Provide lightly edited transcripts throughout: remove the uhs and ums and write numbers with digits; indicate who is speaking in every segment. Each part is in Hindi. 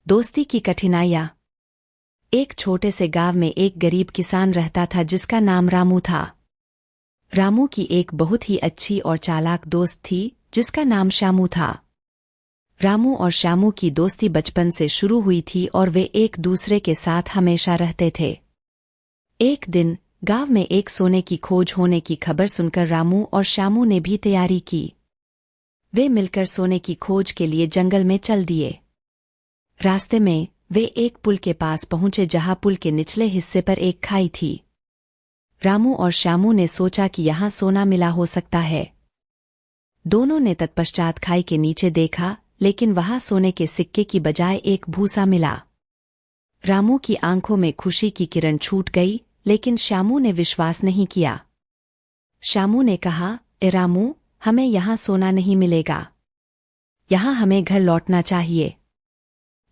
Speaker 1: दोस्ती की कठिनाइयाँ। एक छोटे से गांव में एक गरीब किसान रहता था जिसका नाम रामू था। रामू की एक बहुत ही अच्छी और चालाक दोस्त थी जिसका नाम श्यामू था। रामू और श्यामू की दोस्ती बचपन से शुरू हुई थी और वे एक दूसरे के साथ हमेशा रहते थे। एक दिन गांव में एक सोने की खोज होने की खबर सुनकर रामू और श्यामू ने भी तैयारी की। वे मिलकर सोने की खोज के लिए जंगल में चल दिए। रास्ते में वे एक पुल के पास पहुंचे जहां पुल के निचले हिस्से पर एक खाई थी। रामू और श्यामू ने सोचा कि यहां सोना मिला हो सकता है। दोनों ने तत्पश्चात खाई के नीचे देखा, लेकिन वहां सोने के सिक्के की बजाय एक भूसा मिला। रामू की आंखों में खुशी की किरण छूट गई, लेकिन श्यामू ने विश्वास नहीं किया। श्यामू ने कहा, ए रामू, हमें यहां सोना नहीं मिलेगा। यहां हमें घर लौटना चाहिए।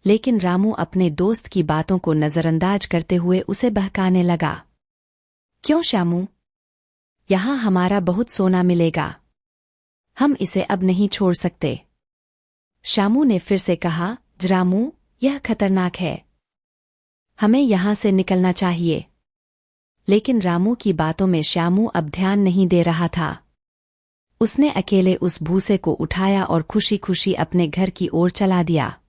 Speaker 1: लेकिन रामू अपने दोस्त की बातों को नजरअंदाज करते हुए उसे बहकाने लगा। क्यों श्यामू? यहां हमारा बहुत सोना मिलेगा। हम इसे अब नहीं छोड़ सकते। श्यामू ने फिर से कहा, रामू, यह खतरनाक है। हमें यहां से निकलना चाहिए। लेकिन रामू की बातों में श्यामू अब ध्यान नहीं दे रहा था। उसने अकेले उस भूसे को उठाया और खुशी खुशी अपने घर की ओर चला दिया।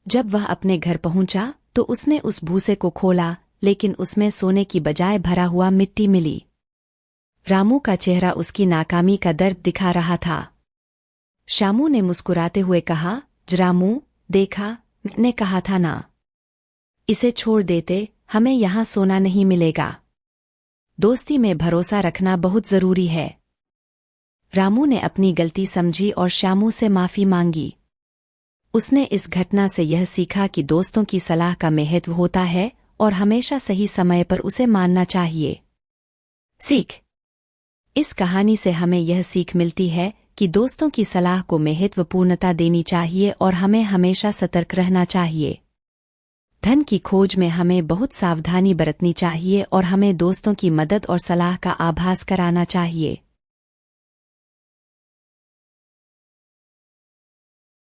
Speaker 1: जब वह अपने घर पहुंचा तो उसने उस भूसे को खोला, लेकिन उसमें सोने की बजाय भरा हुआ मिट्टी मिली। रामू का चेहरा उसकी नाकामी का दर्द दिखा रहा था। श्यामू ने मुस्कुराते हुए कहा, रामू, देखा, मैंने कहा था ना। इसे छोड़ देते, हमें यहां सोना नहीं मिलेगा। दोस्ती में भरोसा रखना बहुत जरूरी है। रामू ने अपनी गलती समझी और श्यामू से माफी मांगी। उसने इस घटना से यह सीखा कि दोस्तों की सलाह का महत्व होता है और हमेशा सही समय पर उसे मानना चाहिए। सीख। इस कहानी से हमें यह सीख मिलती है कि दोस्तों की सलाह को महत्वपूर्णता देनी चाहिए और हमें हमेशा सतर्क रहना चाहिए। धन की खोज में हमें बहुत सावधानी बरतनी चाहिए और हमें दोस्तों की मदद और सलाह का आभास कराना चाहिए।